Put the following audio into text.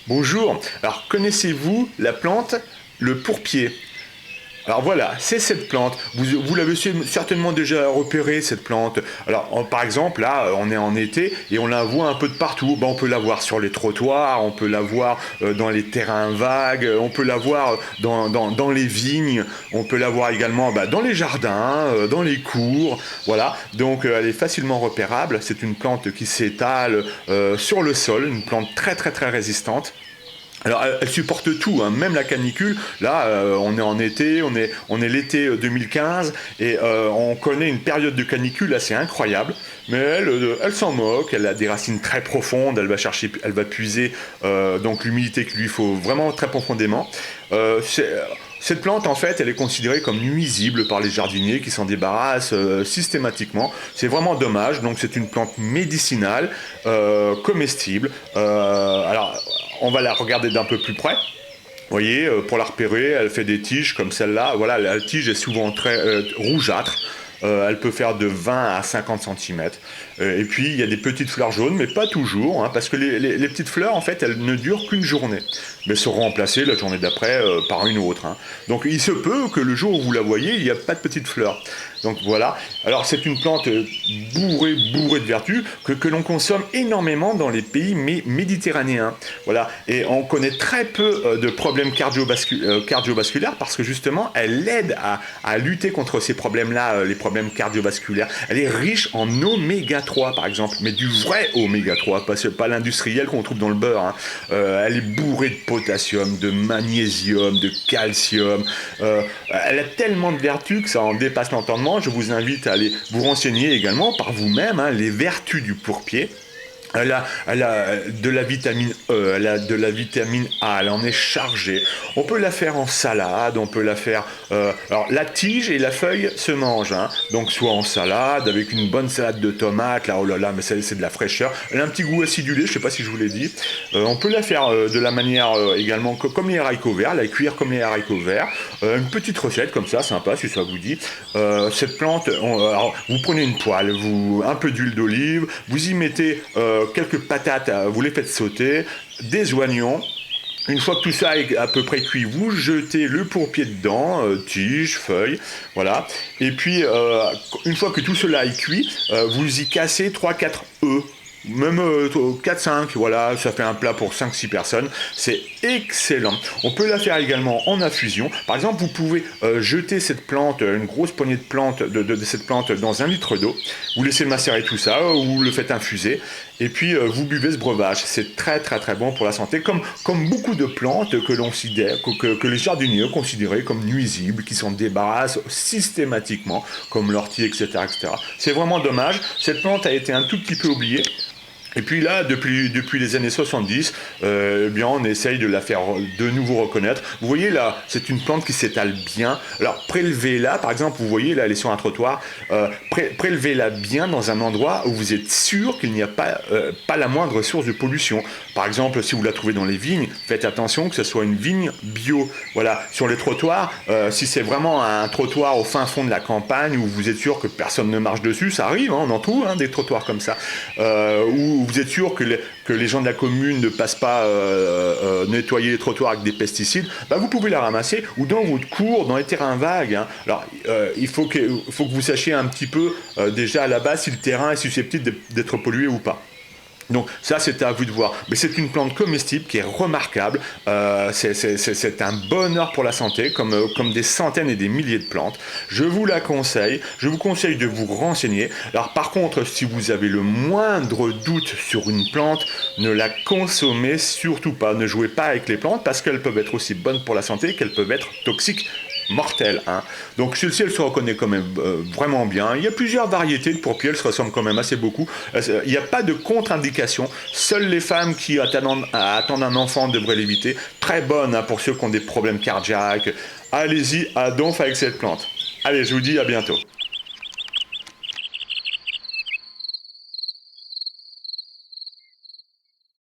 Bonjour, alors connaissez-vous la plante le pourpier? Alors voilà, c'est cette plante. Vous l'avez certainement déjà repéré, cette plante. Alors, par exemple, là, on est en été et on la voit un peu de partout. Ben, on peut la voir sur les trottoirs, on peut la voir dans les terrains vagues, on peut la voir dans les vignes, on peut la voir également dans les jardins, dans les cours. Voilà, donc elle est facilement repérable. C'est une plante qui s'étale sur le sol, une plante très très très résistante. Alors, elle supporte tout, hein, même la canicule. Là, on est en été, on est l'été 2015 et on connaît une période de canicule assez incroyable. Mais elle s'en moque. Elle a des racines très profondes. Elle va chercher, elle va puiser donc l'humidité qu'il lui faut vraiment très profondément. Cette plante, en fait, elle est considérée comme nuisible par les jardiniers qui s'en débarrassent systématiquement. C'est vraiment dommage. Donc, c'est une plante médicinale, comestible. Alors, on va la regarder d'un peu plus près. Vous voyez, pour la repérer, elle fait des tiges comme celle-là. Voilà, la tige est souvent très rougeâtre. Elle peut faire de 20 à 50 cm. Et puis, il y a des petites fleurs jaunes, mais pas toujours, hein, parce que les petites fleurs, en fait, elles ne durent qu'une journée. Mais seront remplacées la journée d'après par une autre. Hein. Donc, il se peut que le jour où vous la voyez, il n'y a pas de petites fleurs. Donc, voilà. Alors, c'est une plante bourrée de vertus que l'on consomme énormément dans les pays méditerranéens. Voilà. Et on connaît très peu de problèmes cardiovasculaires parce que, justement, elle aide à lutter contre ces problèmes-là, les problèmes cardiovasculaires. Elle est riche en oméga 3 par exemple, mais du vrai oméga 3, pas l'industriel qu'on trouve dans le beurre. Hein. Elle est bourrée de potassium, de magnésium, de calcium. Elle a tellement de vertus que ça en dépasse l'entendement. Je vous invite à aller vous renseigner également par vous-même, hein, les vertus du pourpier. Elle a de la vitamine E, elle a de la vitamine A, elle en est chargée. On peut la faire en salade, on peut la faire... alors la tige et la feuille se mangent, hein, donc soit en salade, avec une bonne salade de tomates, là oh là là, mais c'est de la fraîcheur. Elle a un petit goût acidulé, je ne sais pas si je vous l'ai dit. On peut la faire de la manière également comme les haricots verts, la cuire comme les haricots verts. Une petite recette comme ça, sympa si ça vous dit. Cette plante, alors, vous prenez une poêle, un peu d'huile d'olive, vous y mettez... quelques patates, vous les faites sauter, des oignons. Une fois que tout ça est à peu près cuit, vous jetez le pourpier dedans, tige, feuille, voilà. Et puis, une fois que tout cela est cuit, vous y cassez 3-4 œufs. Même 4-5, voilà, ça fait un plat pour 5-6 personnes, c'est excellent. On peut la faire également en infusion. Par exemple, vous pouvez jeter cette plante, une grosse poignée de plantes, de cette plante dans 1 litre d'eau, vous laissez macérer tout ça, ou le faites infuser, et puis vous buvez ce breuvage. C'est très très très bon pour la santé, comme beaucoup de plantes que les jardiniers considèrent comme nuisibles, qui s'en débarrassent systématiquement, comme l'ortie, etc., etc. C'est vraiment dommage, cette plante a été un tout petit peu oubliée. Et puis là, depuis les années 70, eh bien, on essaye de la faire de nouveau reconnaître. Vous voyez là, c'est une plante qui s'étale bien. Alors prélevez-la, par exemple, vous voyez là, elle est sur un trottoir. Prélevez-la bien dans un endroit où vous êtes sûr qu'il n'y a pas la moindre source de pollution. Par exemple, si vous la trouvez dans les vignes, faites attention que ce soit une vigne bio. Voilà, sur les trottoirs, si c'est vraiment un trottoir au fin fond de la campagne où vous êtes sûr que personne ne marche dessus, ça arrive, hein, on en trouve hein, des trottoirs comme ça, où vous êtes sûr que les gens de la commune ne passent pas nettoyer les trottoirs avec des pesticides, vous pouvez la ramasser, ou dans votre cour, dans les terrains vagues. Hein. Alors, il faut que vous sachiez un petit peu déjà à la base si le terrain est susceptible d'être pollué ou pas. Donc ça, c'est à vous de voir. Mais c'est une plante comestible qui est remarquable. C'est un bonheur pour la santé, comme des centaines et des milliers de plantes. Je vous la conseille. Je vous conseille de vous renseigner. Alors par contre, si vous avez le moindre doute sur une plante, ne la consommez surtout pas. Ne jouez pas avec les plantes parce qu'elles peuvent être aussi bonnes pour la santé qu'elles peuvent être toxiques. Mortelle. Hein. Donc celle-ci, elle se reconnaît quand même vraiment bien. Il y a plusieurs variétés de pourpier, elles se ressemblent quand même assez beaucoup. Il n'y a pas de contre-indication. Seules les femmes qui attendent un enfant devraient l'éviter. Très bonne hein, pour ceux qui ont des problèmes cardiaques. Allez-y à donf avec cette plante. Allez, je vous dis à bientôt.